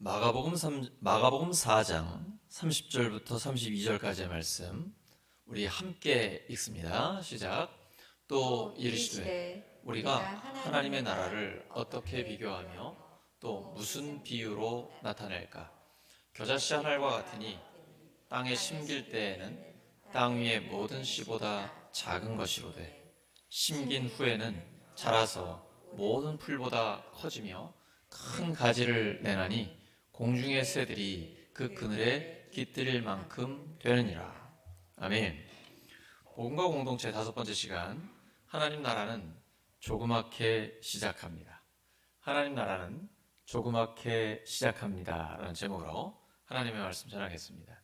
마가복음 4장 30절부터 32절까지의 말씀 우리 함께 읽습니다. 시작. 또 이르시되 우리가 하나님의 나라를 어떻게 비교하며 또 무슨 비유로 나타낼까? 겨자씨 한 알과 같으니 땅에 심길 때에는 땅 위의 모든 씨보다 작은 것이로되 심긴 후에는 자라서 모든 풀보다 커지며 큰 가지를 내나니 공중의 새들이 그 그늘에 깃들일 만큼 되느니라. 아멘. 복음과 공동체 5번째 시간, 하나님 나라는 조그맣게 시작합니다. 하나님 나라는 조그맣게 시작합니다 라는 제목으로 하나님의 말씀 전하겠습니다.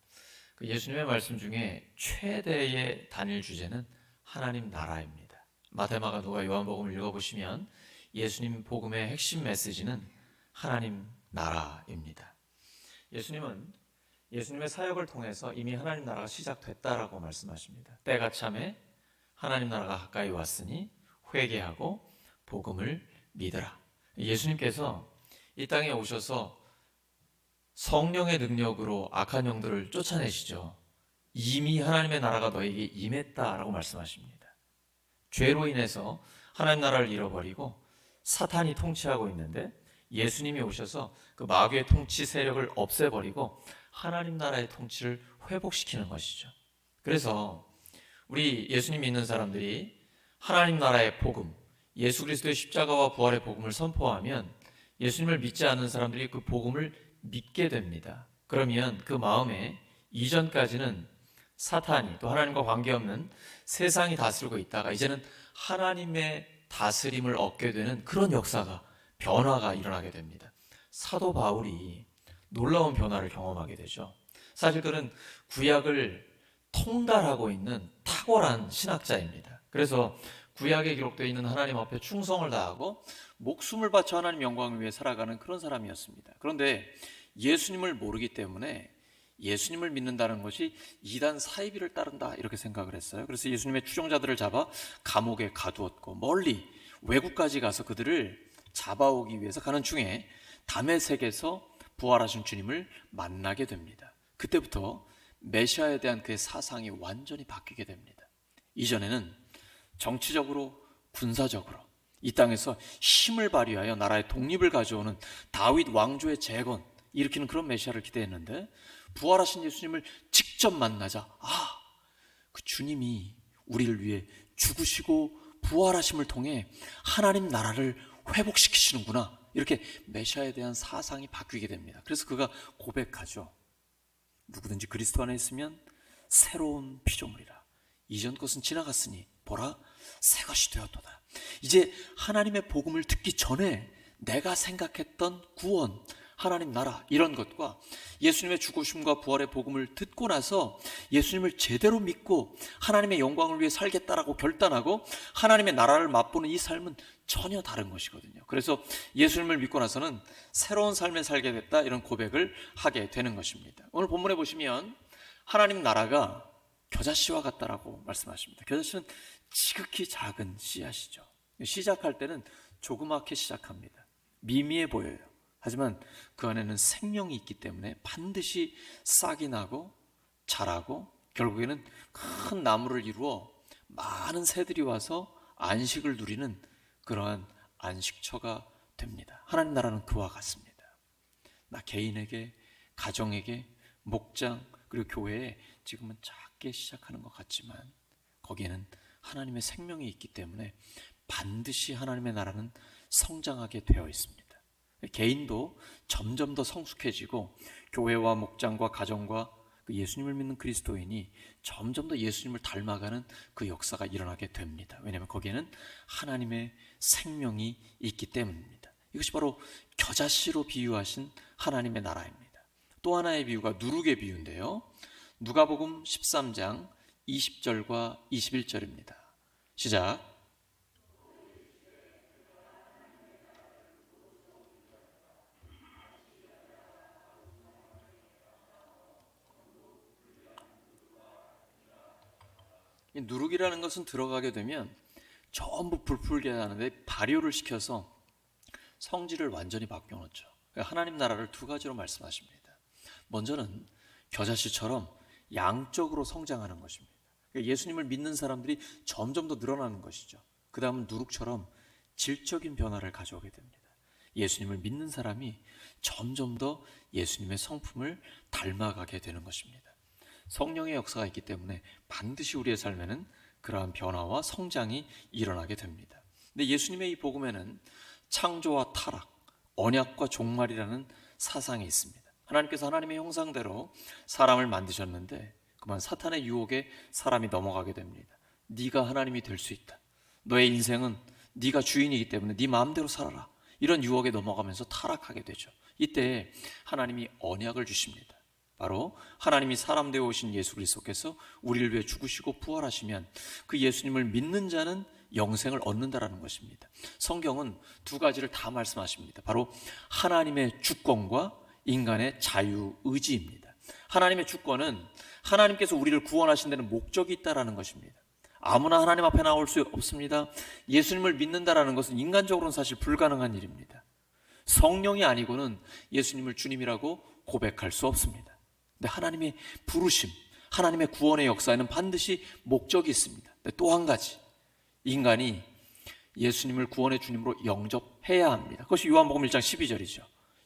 예수님의 말씀 중에 최대의 단일 주제는 하나님 나라입니다. 마태, 마가, 누가, 요한복음을 읽어보시면 예수님 복음의 핵심 메시지는 하나님 나라입니다. 예수님은 예수님의 사역을 통해서 이미 하나님 나라가 시작됐다라고 말씀하십니다. 때가 참에 하나님 나라가 가까이 왔으니 회개하고 복음을 믿으라. 예수님께서 이 땅에 오셔서 성령의 능력으로 악한 영들을 쫓아내시죠. 이미 하나님의 나라가 너에게 임했다라고 말씀하십니다. 죄로 인해서 하나님 나라를 잃어버리고 사탄이 통치하고 있는데 예수님이 오셔서 그 마귀의 통치 세력을 없애버리고 하나님 나라의 통치를 회복시키는 것이죠. 그래서 우리 예수님 믿는 사람들이 하나님 나라의 복음, 예수 그리스도의 십자가와 부활의 복음을 선포하면 예수님을 믿지 않는 사람들이 그 복음을 믿게 됩니다. 그러면 그 마음에 이전까지는 사탄이 또 하나님과 관계없는 세상이 다스리고 있다가 이제는 하나님의 다스림을 얻게 되는 그런 역사가, 변화가 일어나게 됩니다. 사도 바울이 놀라운 변화를 경험하게 되죠. 사실 그는 구약을 통달하고 있는 탁월한 신학자입니다. 그래서 구약에 기록되어 있는 하나님 앞에 충성을 다하고 목숨을 바쳐 하나님 영광을 위해 살아가는 그런 사람이었습니다. 그런데 예수님을 모르기 때문에 예수님을 믿는다는 것이 이단 사이비를 따른다 이렇게 생각을 했어요. 그래서 예수님의 추종자들을 잡아 감옥에 가두었고 멀리 외국까지 가서 그들을 잡아오기 위해서 가는 중에 다메섹에서 부활하신 주님을 만나게 됩니다. 그때부터 메시아에 대한 그의 사상이 완전히 바뀌게 됩니다. 이전에는 정치적으로, 군사적으로 이 땅에서 힘을 발휘하여 나라의 독립을 가져오는 다윗 왕조의 재건 일으키는 그런 메시아를 기대했는데 부활하신 예수님을 직접 만나자 그 주님이 우리를 위해 죽으시고 부활하심을 통해 하나님 나라를 회복시키시는구나, 이렇게 메시아에 대한 사상이 바뀌게 됩니다. 그래서 그가 고백하죠. 누구든지 그리스도 안에 있으면 새로운 피조물이라. 이전 것은 지나갔으니 보라 새 것이 되었도다. 이제 하나님의 복음을 듣기 전에 내가 생각했던 구원, 하나님 나라 이런 것과 예수님의 죽으심과 부활의 복음을 듣고 나서 예수님을 제대로 믿고 하나님의 영광을 위해 살겠다라고 결단하고 하나님의 나라를 맛보는 이 삶은 전혀 다른 것이거든요. 그래서 예수님을 믿고 나서는 새로운 삶을 살게 됐다, 이런 고백을 하게 되는 것입니다. 오늘 본문에 보시면 하나님 나라가 겨자씨와 같다라고 말씀하십니다. 겨자씨는 지극히 작은 씨앗이죠. 시작할 때는 조그맣게 시작합니다. 미미해 보여요. 하지만 그 안에는 생명이 있기 때문에 반드시 싹이 나고 자라고 결국에는 큰 나무를 이루어 많은 새들이 와서 안식을 누리는 그러한 안식처가 됩니다. 하나님 나라는 그와 같습니다. 나 개인에게, 가정에게, 목장 그리고 교회에 지금은 작게 시작하는 것 같지만 거기에는 하나님의 생명이 있기 때문에 반드시 하나님의 나라는 성장하게 되어 있습니다. 개인도 점점 더 성숙해지고 교회와 목장과 가정과 그 예수님을 믿는 그리스도인이 점점 더 예수님을 닮아가는 그 역사가 일어나게 됩니다. 왜냐하면 거기에는 하나님의 생명이 있기 때문입니다. 이것이 바로 겨자씨로 비유하신 하나님의 나라입니다. 또 하나의 비유가 누룩의 비유인데요. 누가복음 13장 20절과 21절입니다. 시작. 이 누룩이라는 것은 들어가게 되면 전부 불풀게 하는데 발효를 시켜서 성질을 완전히 바꿔놓죠. 하나님 나라를 두 가지로 말씀하십니다. 먼저는 겨자씨처럼 양적으로 성장하는 것입니다. 예수님을 믿는 사람들이 점점 더 늘어나는 것이죠. 그 다음은 누룩처럼 질적인 변화를 가져오게 됩니다. 예수님을 믿는 사람이 점점 더 예수님의 성품을 닮아가게 되는 것입니다. 성령의 역사가 있기 때문에 반드시 우리의 삶에는 그러한 변화와 성장이 일어나게 됩니다. 근데 예수님의 이 복음에는 창조와 타락, 언약과 종말이라는 사상이 있습니다. 하나님께서 하나님의 형상대로 사람을 만드셨는데 그만 사탄의 유혹에 사람이 넘어가게 됩니다. 네가 하나님이 될 수 있다. 너의 인생은 네가 주인이기 때문에 네 마음대로 살아라. 이런 유혹에 넘어가면서 타락하게 되죠. 이때 하나님이 언약을 주십니다. 바로 하나님이 사람 되어 오신 예수 그리스도께서 우리를 위해 죽으시고 부활하시면 그 예수님을 믿는 자는 영생을 얻는다라는 것입니다. 성경은 두 가지를 다 말씀하십니다. 바로 하나님의 주권과 인간의 자유의지입니다. 하나님의 주권은 하나님께서 우리를 구원하신 데는 목적이 있다라는 것입니다. 아무나 하나님 앞에 나올 수 없습니다. 예수님을 믿는다라는 것은 인간적으로는 사실 불가능한 일입니다. 성령이 아니고는 예수님을 주님이라고 고백할 수 없습니다. 근데 하나님의 부르심, 하나님의 구원의 역사에는 반드시 목적이 있습니다. 또 한 가지, 인간이 예수님을 구원의 주님으로 영접해야 합니다. 그것이 요한복음 1장 12절이죠.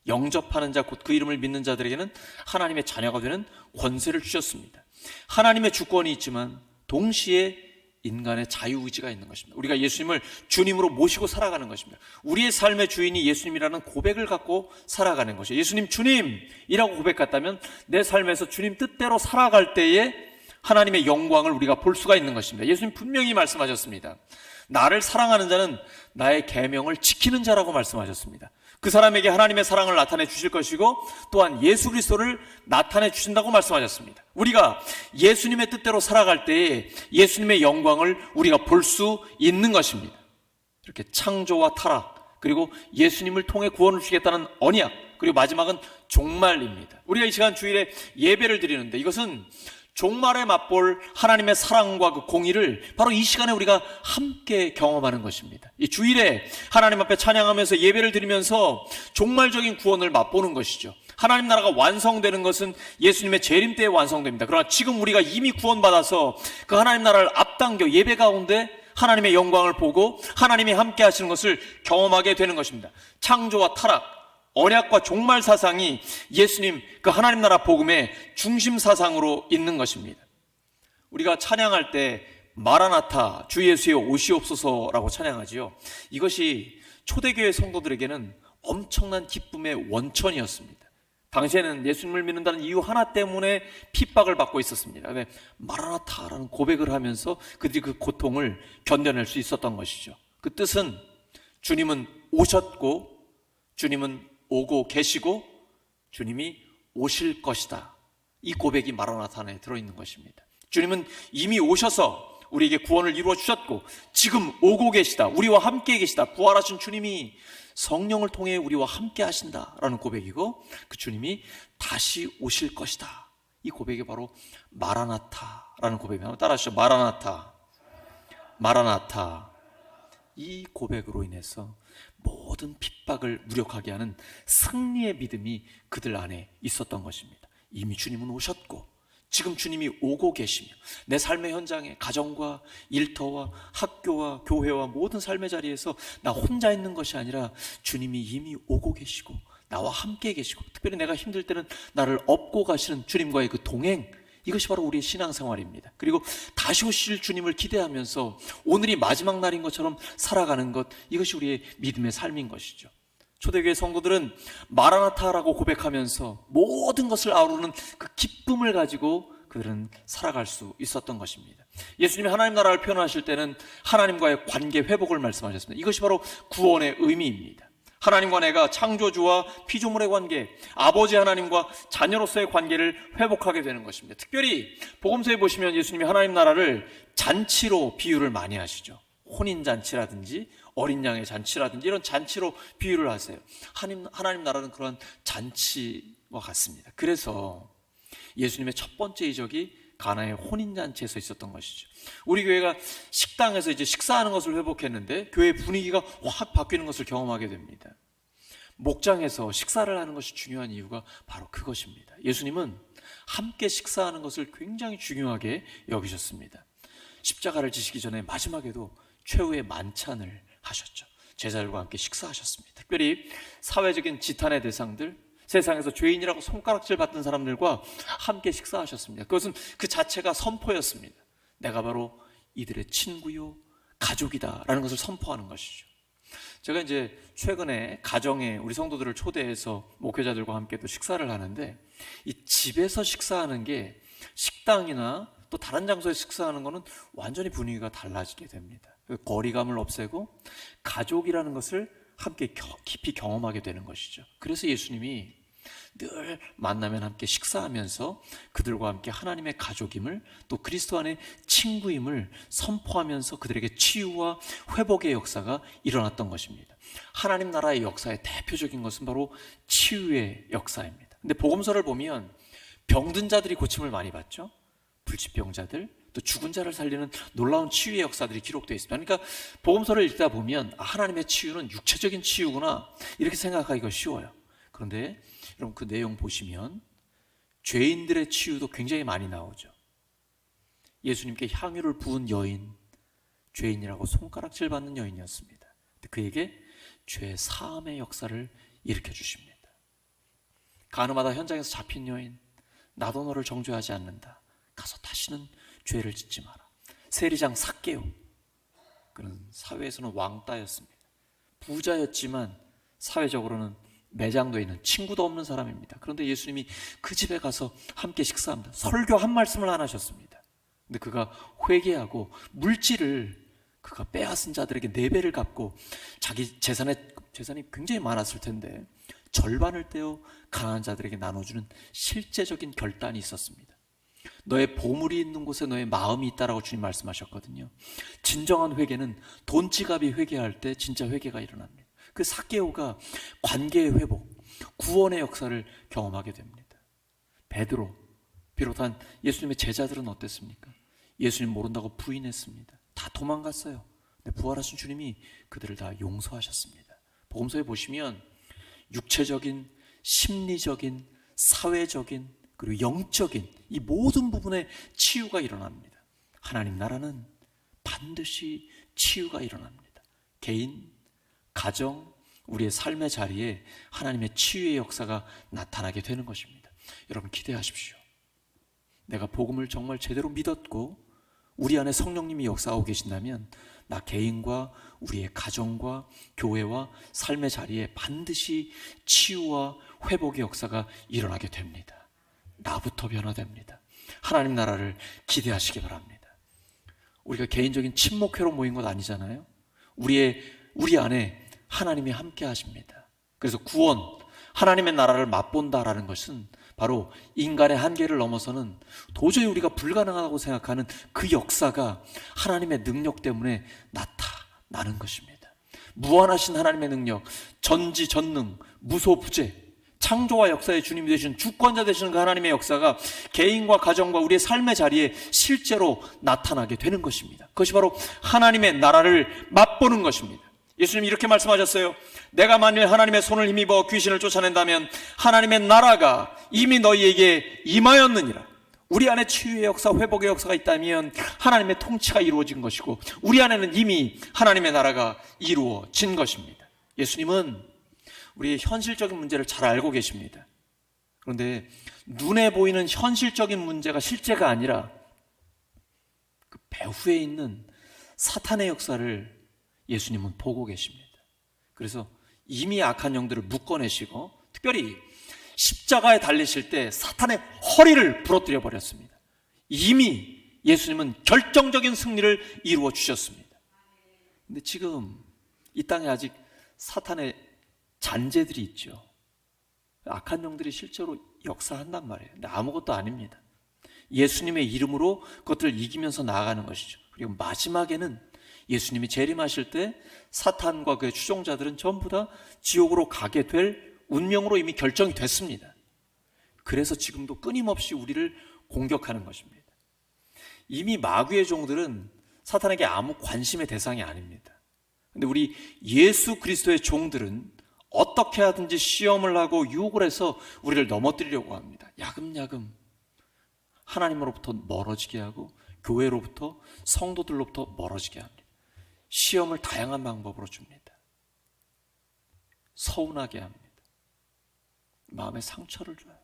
영접하는 자, 곧 그 이름을 믿는 자들에게는 하나님의 자녀가 되는 권세를 주셨습니다. 하나님의 주권이 있지만 동시에 인간의 자유의지가 있는 것입니다. 우리가 예수님을 주님으로 모시고 살아가는 것입니다. 우리의 삶의 주인이 예수님이라는 고백을 갖고 살아가는 것이에요. 예수님 주님이라고 고백했다면 내 삶에서 주님 뜻대로 살아갈 때에 하나님의 영광을 우리가 볼 수가 있는 것입니다. 예수님 분명히 말씀하셨습니다. 나를 사랑하는 자는 나의 계명을 지키는 자라고 말씀하셨습니다. 그 사람에게 하나님의 사랑을 나타내 주실 것이고 또한 예수 그리스도를 나타내 주신다고 말씀하셨습니다. 우리가 예수님의 뜻대로 살아갈 때에 예수님의 영광을 우리가 볼 수 있는 것입니다. 이렇게 창조와 타락, 그리고 예수님을 통해 구원을 주시겠다는 언약, 그리고 마지막은 종말입니다. 우리가 이 시간 주일에 예배를 드리는데 이것은 종말에 맛볼 하나님의 사랑과 그 공의를 바로 이 시간에 우리가 함께 경험하는 것입니다. 이 주일에 하나님 앞에 찬양하면서 예배를 드리면서 종말적인 구원을 맛보는 것이죠. 하나님 나라가 완성되는 것은 예수님의 재림 때에 완성됩니다. 그러나 지금 우리가 이미 구원받아서 그 하나님 나라를 앞당겨 예배 가운데 하나님의 영광을 보고 하나님이 함께 하시는 것을 경험하게 되는 것입니다. 창조와 타락, 언약과 종말 사상이 예수님 그 하나님 나라 복음의 중심 사상으로 있는 것입니다. 우리가 찬양할 때 마라나타 주 예수여 오시옵소서라고 찬양하지요. 이것이 초대교회 성도들에게는 엄청난 기쁨의 원천이었습니다. 당시에는 예수님을 믿는다는 이유 하나 때문에 핍박을 받고 있었습니다. 마라나타라는 고백을 하면서 그들이 그 고통을 견뎌낼 수 있었던 것이죠. 그 뜻은 주님은 오셨고 주님은 오고 계시고 주님이 오실 것이다. 이 고백이 마라나타 안에 들어있는 것입니다. 주님은 이미 오셔서 우리에게 구원을 이루어 주셨고 지금 오고 계시다. 우리와 함께 계시다. 부활하신 주님이 성령을 통해 우리와 함께 하신다라는 고백이고 그 주님이 다시 오실 것이다. 이 고백이 바로 마라나타라는 고백입니다. 한번 따라하시죠. 마라나타. 마라나타. 이 고백으로 인해서 모든 핍박을 무력하게 하는 승리의 믿음이 그들 안에 있었던 것입니다. 이미 주님은 오셨고 지금 주님이 오고 계시며 내 삶의 현장에 가정과 일터와 학교와 교회와 모든 삶의 자리에서 나 혼자 있는 것이 아니라 주님이 이미 오고 계시고 나와 함께 계시고 특별히 내가 힘들 때는 나를 업고 가시는 주님과의 그 동행, 이것이 바로 우리의 신앙생활입니다. 그리고 다시 오실 주님을 기대하면서 오늘이 마지막 날인 것처럼 살아가는 것, 이것이 우리의 믿음의 삶인 것이죠. 초대교회 성도들은 마라나타라고 고백하면서 모든 것을 아우르는 그 기쁨을 가지고 그들은 살아갈 수 있었던 것입니다. 예수님이 하나님 나라를 표현하실 때는 하나님과의 관계 회복을 말씀하셨습니다. 이것이 바로 구원의 의미입니다. 하나님과 내가 창조주와 피조물의 관계, 아버지 하나님과 자녀로서의 관계를 회복하게 되는 것입니다. 특별히 복음서에 보시면 예수님이 하나님 나라를 잔치로 비유를 많이 하시죠. 혼인잔치라든지 어린 양의 잔치라든지 이런 잔치로 비유를 하세요. 하나님 나라는 그런 잔치와 같습니다. 그래서 예수님의 첫 번째 이적이 가나의 혼인잔치에서 있었던 것이죠. 우리 교회가 식당에서 이제 식사하는 것을 회복했는데 교회 분위기가 확 바뀌는 것을 경험하게 됩니다. 목장에서 식사를 하는 것이 중요한 이유가 바로 그것입니다. 예수님은 함께 식사하는 것을 굉장히 중요하게 여기셨습니다. 십자가를 지시기 전에 마지막에도 최후의 만찬을 하셨죠. 제자들과 함께 식사하셨습니다. 특별히 사회적인 지탄의 대상들, 세상에서 죄인이라고 손가락질 받던 사람들과 함께 식사하셨습니다. 그것은 그 자체가 선포였습니다. 내가 바로 이들의 친구요 가족이다 라는 것을 선포하는 것이죠. 제가 이제 최근에 가정에 우리 성도들을 초대해서 목회자들과 함께 또 식사를 하는데, 이 집에서 식사하는 게 식당이나 또 다른 장소에 식사하는 거는 완전히 분위기가 달라지게 됩니다. 거리감을 없애고 가족이라는 것을 함께 깊이 경험하게 되는 것이죠. 그래서 예수님이 늘 만나면 함께 식사하면서 그들과 함께 하나님의 가족임을, 또 그리스도 안의 친구임을 선포하면서 그들에게 치유와 회복의 역사가 일어났던 것입니다. 하나님 나라의 역사의 대표적인 것은 바로 치유의 역사입니다. 근데 복음서를 보면 병든 자들이 고침을 많이 받죠. 불치병자들, 또 죽은 자를 살리는 놀라운 치유의 역사들이 기록되어 있습니다. 그러니까 복음서를 읽다 보면 하나님의 치유는 육체적인 치유구나 이렇게 생각하기가 쉬워요. 그런데 여러분 그 내용 보시면 죄인들의 치유도 굉장히 많이 나오죠. 예수님께 향유를 부은 여인, 죄인이라고 손가락질 받는 여인이었습니다. 그에게 죄 사함의 역사를 일으켜 주십니다. 가늠하다 현장에서 잡힌 여인, 나도 너를 정죄하지 않는다. 가서 다시는 죄를 짓지 마라. 세리장 삭개오, 그는 사회에서는 왕따였습니다. 부자였지만 사회적으로는 매장도 있는 친구도 없는 사람입니다. 그런데 예수님이 그 집에 가서 함께 식사합니다. 설교 한 말씀을 안 하셨습니다. 근데 그가 회개하고 물질을 그가 빼앗은 자들에게 4배를 갚고, 자기 재산이 굉장히 많았을 텐데 절반을 떼어 가난한 자들에게 나눠주는 실제적인 결단이 있었습니다. 너의 보물이 있는 곳에 너의 마음이 있다라고 주님 말씀하셨거든요. 진정한 회개는 돈 지갑이 회개할 때 진짜 회개가 일어납니다. 그 삭개오가 관계의 회복, 구원의 역사를 경험하게 됩니다. 베드로 비롯한 예수님의 제자들은 어땠습니까? 예수님 모른다고 부인했습니다. 다 도망갔어요. 근데 부활하신 주님이 그들을 다 용서하셨습니다. 복음서에 보시면 육체적인, 심리적인, 사회적인, 그리고 영적인 이 모든 부분에 치유가 일어납니다. 하나님 나라는 반드시 치유가 일어납니다. 개인, 가정, 우리의 삶의 자리에 하나님의 치유의 역사가 나타나게 되는 것입니다. 여러분 기대하십시오. 내가 복음을 정말 제대로 믿었고 우리 안에 성령님이 역사하고 계신다면 나 개인과 우리의 가정과 교회와 삶의 자리에 반드시 치유와 회복의 역사가 일어나게 됩니다. 나부터 변화됩니다. 하나님 나라를 기대하시기 바랍니다. 우리가 개인적인 친목회로 모인 것 아니잖아요. 우리 안에 하나님이 함께 하십니다. 그래서 구원, 하나님의 나라를 맛본다라는 것은 바로 인간의 한계를 넘어서는 도저히 우리가 불가능하다고 생각하는 그 역사가 하나님의 능력 때문에 나타나는 것입니다. 무한하신 하나님의 능력, 전지전능, 무소부재, 창조와 역사의 주님이 되신 주권자 되시는 그 하나님의 역사가 개인과 가정과 우리의 삶의 자리에 실제로 나타나게 되는 것입니다. 그것이 바로 하나님의 나라를 맛보는 것입니다. 예수님이 이렇게 말씀하셨어요. 내가 만일 하나님의 손을 힘입어 귀신을 쫓아낸다면 하나님의 나라가 이미 너희에게 임하였느니라. 우리 안에 치유의 역사, 회복의 역사가 있다면 하나님의 통치가 이루어진 것이고 우리 안에는 이미 하나님의 나라가 이루어진 것입니다. 예수님은 우리의 현실적인 문제를 잘 알고 계십니다. 그런데 눈에 보이는 현실적인 문제가 실제가 아니라 그 배후에 있는 사탄의 역사를 예수님은 보고 계십니다. 그래서 이미 악한 영들을 묶어내시고 특별히 십자가에 달리실 때 사탄의 허리를 부러뜨려 버렸습니다. 이미 예수님은 결정적인 승리를 이루어 주셨습니다. 근데 지금 이 땅에 아직 사탄의 잔재들이 있죠. 악한 영들이 실제로 역사한단 말이에요. 근데 아무것도 아닙니다. 예수님의 이름으로 그것들을 이기면서 나아가는 것이죠. 그리고 마지막에는 예수님이 재림하실 때 사탄과 그의 추종자들은 전부 다 지옥으로 가게 될 운명으로 이미 결정이 됐습니다. 그래서 지금도 끊임없이 우리를 공격하는 것입니다. 이미 마귀의 종들은 사탄에게 아무 관심의 대상이 아닙니다. 그런데 우리 예수 그리스도의 종들은 어떻게 하든지 시험을 하고 유혹을 해서 우리를 넘어뜨리려고 합니다. 야금야금 하나님으로부터 멀어지게 하고 교회로부터, 성도들로부터 멀어지게 합니다. 시험을 다양한 방법으로 줍니다. 서운하게 합니다. 마음에 상처를 줘요.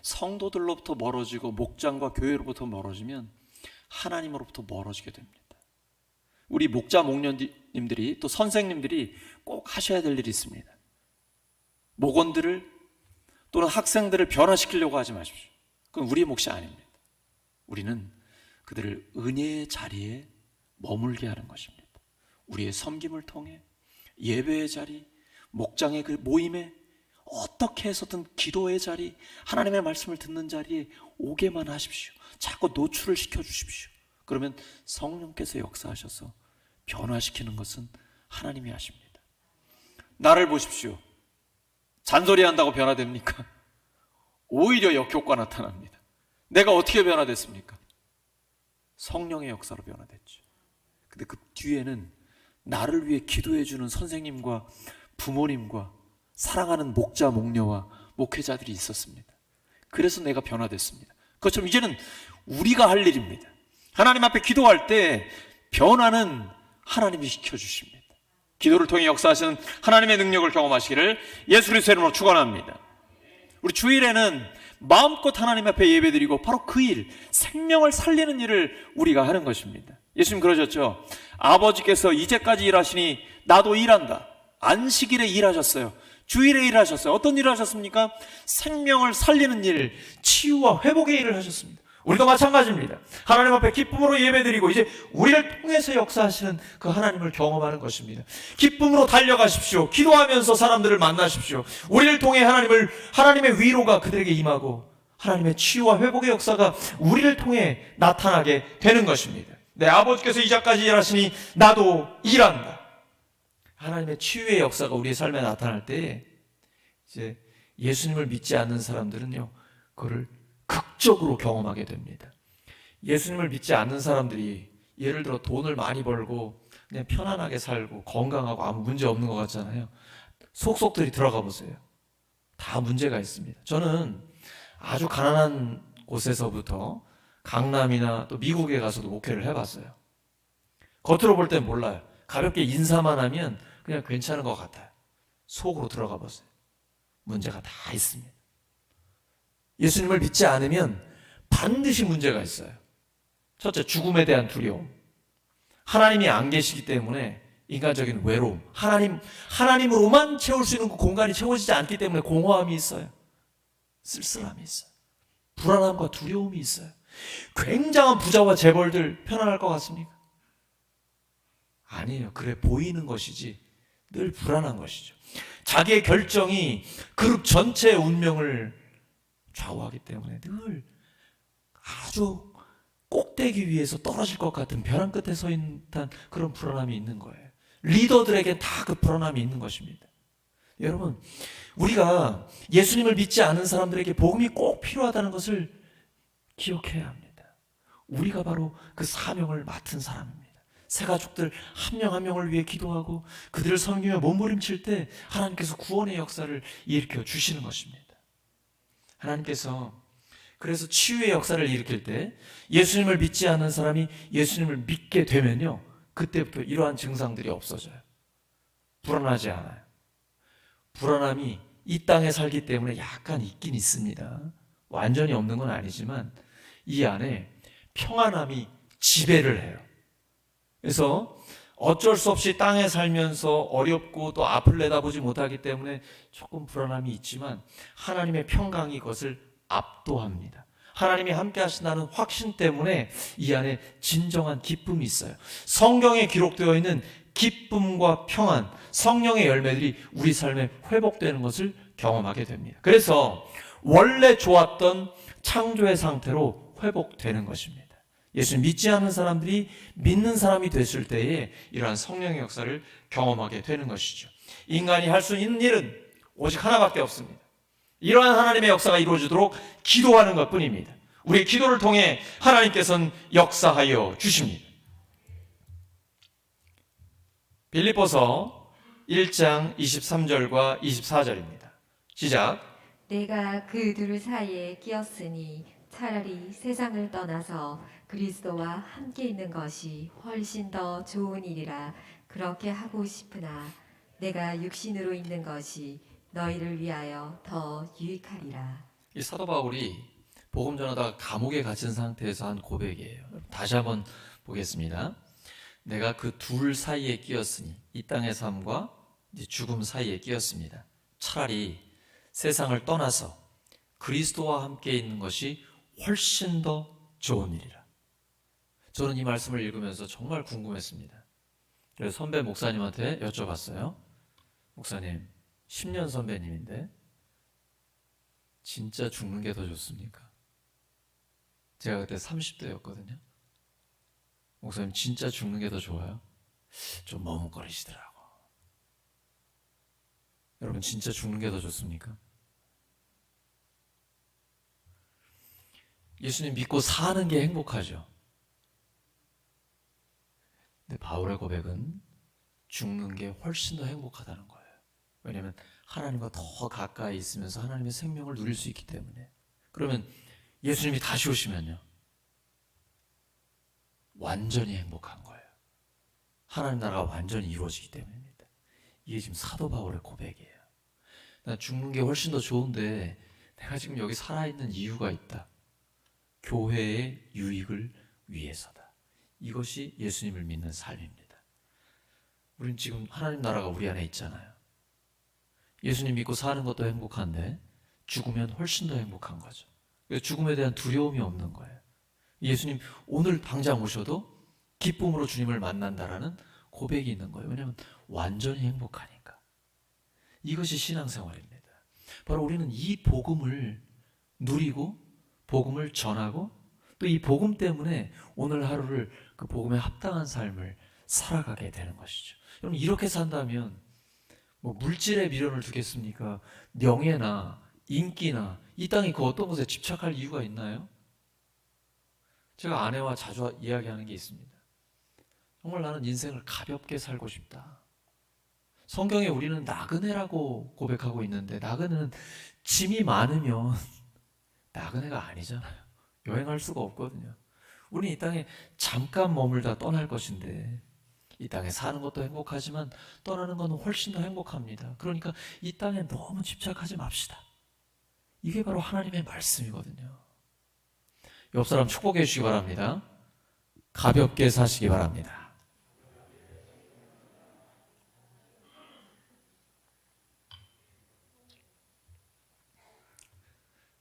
성도들로부터 멀어지고 목장과 교회로부터 멀어지면 하나님으로부터 멀어지게 됩니다. 우리 목자 목녀님들이 또 선생님들이 꼭 하셔야 될 일이 있습니다. 목원들을 또는 학생들을 변화시키려고 하지 마십시오. 그건 우리의 몫이 아닙니다. 우리는 그들을 은혜의 자리에 머물게 하는 것입니다. 우리의 섬김을 통해 예배의 자리, 목장의 그 모임에 어떻게 해서든 기도의 자리, 하나님의 말씀을 듣는 자리에 오게만 하십시오. 자꾸 노출을 시켜주십시오. 그러면 성령께서 역사하셔서 변화시키는 것은 하나님이 하십니다. 나를 보십시오. 잔소리한다고 변화됩니까? 오히려 역효과 나타납니다. 내가 어떻게 변화됐습니까? 성령의 역사로 변화됐죠. 근데 그 뒤에는 나를 위해 기도해주는 선생님과 부모님과 사랑하는 목자, 목녀와 목회자들이 있었습니다. 그래서 내가 변화됐습니다. 그것처럼 이제는 우리가 할 일입니다. 하나님 앞에 기도할 때 변화는 하나님이 시켜주십니다. 기도를 통해 역사하시는 하나님의 능력을 경험하시기를 예수 그리스도의 이름으로 축원합니다. 우리 주일에는 마음껏 하나님 앞에 예배드리고 바로 그 일, 생명을 살리는 일을 우리가 하는 것입니다. 예수님 그러셨죠. 아버지께서 이제까지 일하시니 나도 일한다. 안식일에 일하셨어요. 주일에 일하셨어요. 어떤 일을 하셨습니까? 생명을 살리는 일, 치유와 회복의 일을 하셨습니다. 우리도 마찬가지입니다. 하나님 앞에 기쁨으로 예배드리고 이제 우리를 통해서 역사하시는 그 하나님을 경험하는 것입니다. 기쁨으로 달려가십시오. 기도하면서 사람들을 만나십시오. 우리를 통해 하나님의 위로가 그들에게 임하고 하나님의 치유와 회복의 역사가 우리를 통해 나타나게 되는 것입니다. 내 아버지께서 이제까지 일하시니 나도 일한다. 하나님의 치유의 역사가 우리의 삶에 나타날 때 이제 예수님을 믿지 않는 사람들은요, 그거를 극적으로 경험하게 됩니다. 예수님을 믿지 않는 사람들이 예를 들어 돈을 많이 벌고 그냥 편안하게 살고 건강하고 아무 문제 없는 것 같잖아요. 속속들이 들어가 보세요. 다 문제가 있습니다. 저는 아주 가난한 곳에서부터 강남이나 또 미국에 가서도 목회를 해봤어요. 겉으로 볼 땐 몰라요. 가볍게 인사만 하면 그냥 괜찮은 것 같아요. 속으로 들어가 보세요. 문제가 다 있습니다. 예수님을 믿지 않으면 반드시 문제가 있어요. 첫째, 죽음에 대한 두려움. 하나님이 안 계시기 때문에 인간적인 외로움. 하나님으로만 채울 수 있는 그 공간이 채워지지 않기 때문에 공허함이 있어요. 쓸쓸함이 있어요. 불안함과 두려움이 있어요. 굉장한 부자와 재벌들 편안할 것 같습니까? 아니에요. 그래 보이는 것이지 늘 불안한 것이죠. 자기의 결정이 그룹 전체의 운명을 좌우하기 때문에 늘 아주 꼭대기 위에서 떨어질 것 같은 벼랑 끝에 서 있는 듯한 그런 불안함이 있는 거예요. 리더들에게 다 그 불안함이 있는 것입니다. 여러분, 우리가 예수님을 믿지 않은 사람들에게 복음이 꼭 필요하다는 것을 기억해야 합니다. 우리가 바로 그 사명을 맡은 사람입니다. 새 가족들 한 명 한 명을 위해 기도하고 그들을 섬기며 몸부림칠 때 하나님께서 구원의 역사를 일으켜 주시는 것입니다. 하나님께서 그래서 치유의 역사를 일으킬 때 예수님을 믿지 않는 사람이 예수님을 믿게 되면요, 그때부터 이러한 증상들이 없어져요. 불안하지 않아요. 불안함이 이 땅에 살기 때문에 약간 있긴 있습니다. 완전히 없는 건 아니지만 이 안에 평안함이 지배를 해요. 그래서 어쩔 수 없이 땅에 살면서 어렵고 또 앞을 내다보지 못하기 때문에 조금 불안함이 있지만 하나님의 평강이 그것을 압도합니다. 하나님이 함께 하신다는 확신 때문에 이 안에 진정한 기쁨이 있어요. 성경에 기록되어 있는 기쁨과 평안, 성령의 열매들이 우리 삶에 회복되는 것을 경험하게 됩니다. 그래서 원래 좋았던 창조의 상태로 회복되는 것입니다. 예수님 믿지 않는 사람들이 믿는 사람이 됐을 때에 이러한 성령의 역사를 경험하게 되는 것이죠. 인간이 할 수 있는 일은 오직 하나밖에 없습니다. 이러한 하나님의 역사가 이루어지도록 기도하는 것뿐입니다. 우리의 기도를 통해 하나님께서는 역사하여 주십니다. 빌립보서 1장 23절과 24절입니다. 시작. 내가 그 둘 사이에 끼었으니 차라리 세상을 떠나서 그리스도와 함께 있는 것이 훨씬 더 좋은 일이라 그렇게 하고 싶으나 내가 육신으로 있는 것이 너희를 위하여 더 유익하리라. 이 사도 바울이 복음 전하다가 감옥에 갇힌 상태에서 한 고백이에요. 다시 한번 보겠습니다. 내가 그 둘 사이에 끼었으니, 이 땅의 삶과 이제 죽음 사이에 끼었습니다. 차라리 세상을 떠나서 그리스도와 함께 있는 것이 훨씬 더 좋은 일이라. 저는 이 말씀을 읽으면서 정말 궁금했습니다. 그래서 선배 목사님한테 여쭤봤어요. 목사님, 10년 선배님인데 진짜 죽는 게 더 좋습니까? 제가 그때 30대였거든요. 목사님, 진짜 죽는 게 더 좋아요? 좀 머뭇거리시더라고. 여러분, 진짜 죽는 게 더 좋습니까? 예수님 믿고 사는 게 행복하죠. 근데 바울의 고백은 죽는 게 훨씬 더 행복하다는 거예요. 왜냐하면 하나님과 더 가까이 있으면서 하나님의 생명을 누릴 수 있기 때문에. 그러면 예수님이 다시 오시면요, 완전히 행복한 거예요. 하나님 나라가 완전히 이루어지기 때문입니다. 이게 지금 사도 바울의 고백이에요. 난 죽는 게 훨씬 더 좋은데 내가 지금 여기 살아있는 이유가 있다. 교회의 유익을 위해서다. 이것이 예수님을 믿는 삶입니다. 우린 지금 하나님 나라가 우리 안에 있잖아요. 예수님 믿고 사는 것도 행복한데 죽으면 훨씬 더 행복한 거죠. 죽음에 대한 두려움이 없는 거예요. 예수님 오늘 당장 오셔도 기쁨으로 주님을 만난다라는 고백이 있는 거예요. 왜냐하면 완전히 행복하니까. 이것이 신앙생활입니다. 바로 우리는 이 복음을 누리고 복음을 전하고 또 이 복음 때문에 오늘 하루를 그 복음에 합당한 삶을 살아가게 되는 것이죠. 여러분, 이렇게 산다면 뭐 물질에 미련을 두겠습니까? 명예나 인기나 이 땅의 그 어떤 것에 집착할 이유가 있나요? 제가 아내와 자주 이야기하는 게 있습니다. 정말 나는 인생을 가볍게 살고 싶다. 성경에 우리는 나그네라고 고백하고 있는데 나그네는 짐이 많으면 나그네가 아니잖아요. 여행할 수가 없거든요. 우리는 이 땅에 잠깐 머물다 떠날 것인데 이 땅에 사는 것도 행복하지만 떠나는 것은 훨씬 더 행복합니다. 그러니까 이 땅에 너무 집착하지 맙시다. 이게 바로 하나님의 말씀이거든요. 옆 사람 축복해 주시기 바랍니다. 가볍게 사시기 바랍니다.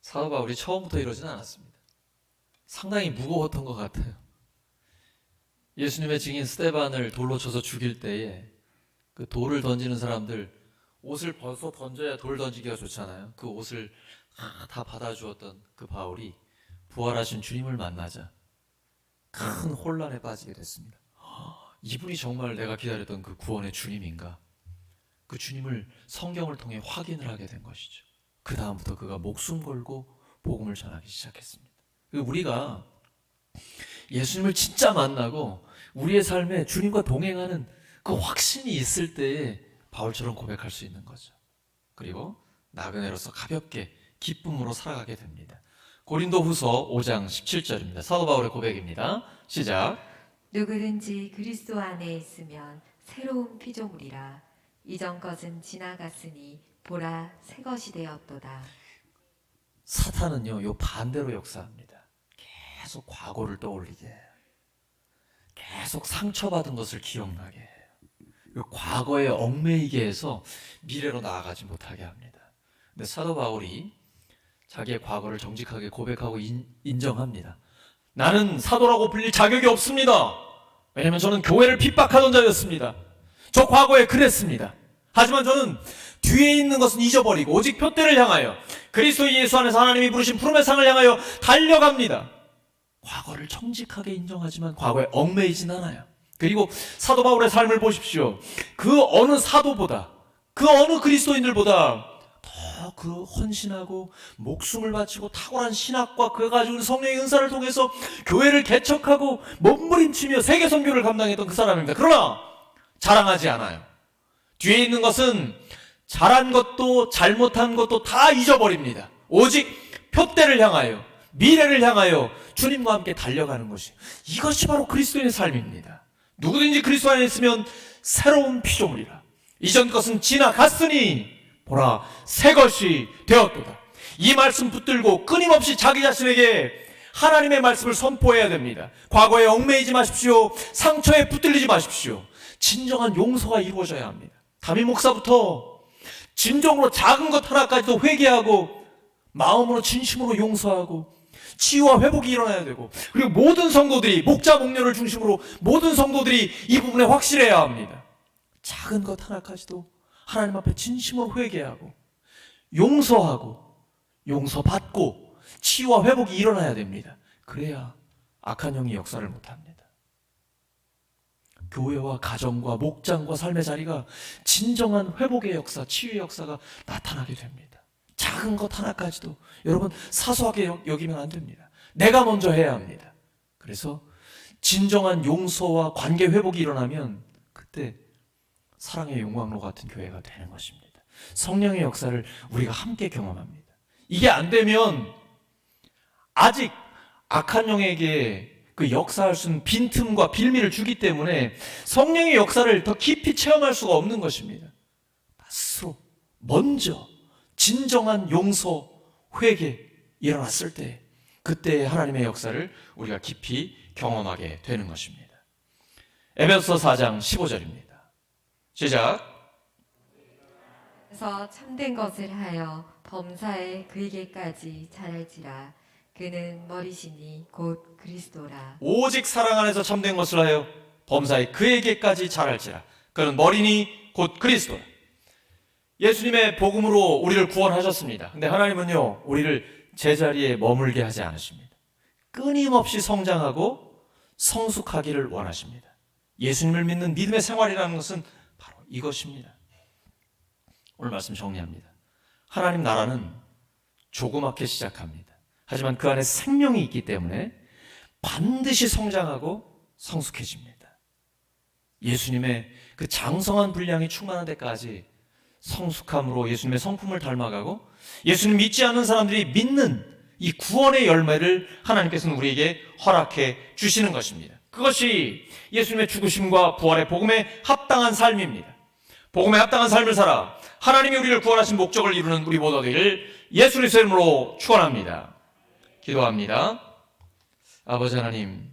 사도 바울이 처음부터 이러진 않았습니다. 상당히 무거웠던 것 같아요. 예수님의 증인 스데반을 돌로 쳐서 죽일 때에 그 돌을 던지는 사람들 옷을 벗어 던져야 돌 던지기가 좋잖아요. 그 옷을 다 받아주었던 그 바울이 부활하신 주님을 만나자 큰 혼란에 빠지게 됐습니다. 이분이 정말 내가 기다렸던 그 구원의 주님인가? 그 주님을 성경을 통해 확인을 하게 된 것이죠. 그 다음부터 그가 목숨 걸고 복음을 전하기 시작했습니다. 우리가 예수님을 진짜 만나고 우리의 삶에 주님과 동행하는 그 확신이 있을 때에 바울처럼 고백할 수 있는 거죠. 그리고 나그네로서 가볍게 기쁨으로 살아가게 됩니다. 고린도후서 5장 17절입니다. 사도 바울의 고백입니다. 시작. 누구든지 그리스도 안에 있으면 새로운 피조물이라. 이전 것은 지나갔으니 보라 새 것이 되었도다. 사탄은요, 요 반대로 역사합니다. 계속 과거를 떠올리게 해요. 계속 상처받은 것을 기억나게 해요. 요 과거에 얽매이게 해서 미래로 나아가지 못하게 합니다. 근데 사도 바울이 자기의 과거를 정직하게 고백하고 인정합니다. 나는 사도라고 불릴 자격이 없습니다. 왜냐하면 저는 교회를 핍박하던 자였습니다. 저 과거에 그랬습니다. 하지만 저는 뒤에 있는 것은 잊어버리고 오직 표대를 향하여 그리스도 예수 안에서 하나님이 부르신 푸름의 상을 향하여 달려갑니다. 과거를 정직하게 인정하지만 과거에 얽매이진 않아요. 그리고 사도 바울의 삶을 보십시오. 그 어느 사도보다, 그 어느 그리스도인들보다 더 그 헌신하고 목숨을 바치고 탁월한 신학과 그가 가지고 있는 성령의 은사를 통해서 교회를 개척하고 몸부림치며 세계 선교를 감당했던 그 사람입니다. 그러나 자랑하지 않아요. 뒤에 있는 것은 잘한 것도 잘못한 것도 다 잊어버립니다. 오직 표대를 향하여, 미래를 향하여 주님과 함께 달려가는 것이, 이것이 바로 그리스도인의 삶입니다. 누구든지 그리스도 안에 있으면 새로운 피조물이라. 이전 것은 지나갔으니 보라 새 것이 되었도다. 이 말씀 붙들고 끊임없이 자기 자신에게 하나님의 말씀을 선포해야 됩니다. 과거에 얽매이지 마십시오. 상처에 붙들리지 마십시오. 진정한 용서가 이루어져야 합니다. 담임 목사부터 진정으로 작은 것 하나까지도 회개하고 마음으로 진심으로 용서하고 치유와 회복이 일어나야 되고, 그리고 모든 성도들이, 목자 목녀를 중심으로 모든 성도들이 이 부분에 확실해야 합니다. 작은 것 하나까지도 하나님 앞에 진심으로 회개하고 용서하고 용서받고 치유와 회복이 일어나야 됩니다. 그래야 악한 영이 역사를 못합니다. 교회와 가정과 목장과 삶의 자리가 진정한 회복의 역사, 치유의 역사가 나타나게 됩니다. 작은 것 하나까지도 여러분 사소하게 여기면 안 됩니다. 내가 먼저 해야 합니다. 그래서 진정한 용서와 관계 회복이 일어나면 그때 사랑의 용광로 같은 교회가 되는 것입니다. 성령의 역사를 우리가 함께 경험합니다. 이게 안 되면 아직 악한 영에게 그 역사할 수 있는 빈틈과 빌미를 주기 때문에 성령의 역사를 더 깊이 체험할 수가 없는 것입니다. 스스로 먼저 진정한 용서, 회개 일어났을 때 그때 하나님의 역사를 우리가 깊이 경험하게 되는 것입니다. 에베소서 4장 15절입니다. 시작. 그래서 참된 것을 하여 범사에 그에게까지 자랄지라. 그는 머리시니 곧 그리스도라. 오직 사랑 안에서 참된 것을 하여 범사에 그에게까지 자랄지라. 그는 머리니 곧 그리스도라. 예수님의 복음으로 우리를 구원하셨습니다. 근데 하나님은요, 우리를 제자리에 머물게 하지 않으십니다. 끊임없이 성장하고 성숙하기를 원하십니다. 예수님을 믿는 믿음의 생활이라는 것은 바로 이것입니다. 오늘 말씀 정리합니다. 하나님 나라는 조그맣게 시작합니다. 하지만 그 안에 생명이 있기 때문에 반드시 성장하고 성숙해집니다. 예수님의 그 장성한 분량이 충만한 데까지 성숙함으로 예수님의 성품을 닮아가고 예수님 믿지 않는 사람들이 믿는 이 구원의 열매를 하나님께서는 우리에게 허락해 주시는 것입니다. 그것이 예수님의 죽으심과 부활의 복음에 합당한 삶입니다. 복음에 합당한 삶을 살아 하나님이 우리를 구원하신 목적을 이루는 우리 모두 되기를 예수 그리스도의 이름으로 축원합니다. 기도합니다. 아버지 하나님,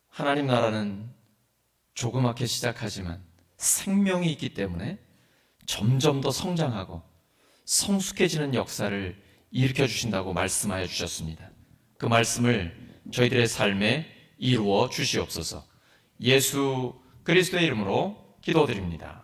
하나님 나라는 조그맣게 시작하지만 생명이 있기 때문에 점점 더 성장하고 성숙해지는 역사를 일으켜 주신다고 말씀하여 주셨습니다. 그 말씀을 저희들의 삶에 이루어 주시옵소서. 예수 그리스도의 이름으로 기도드립니다.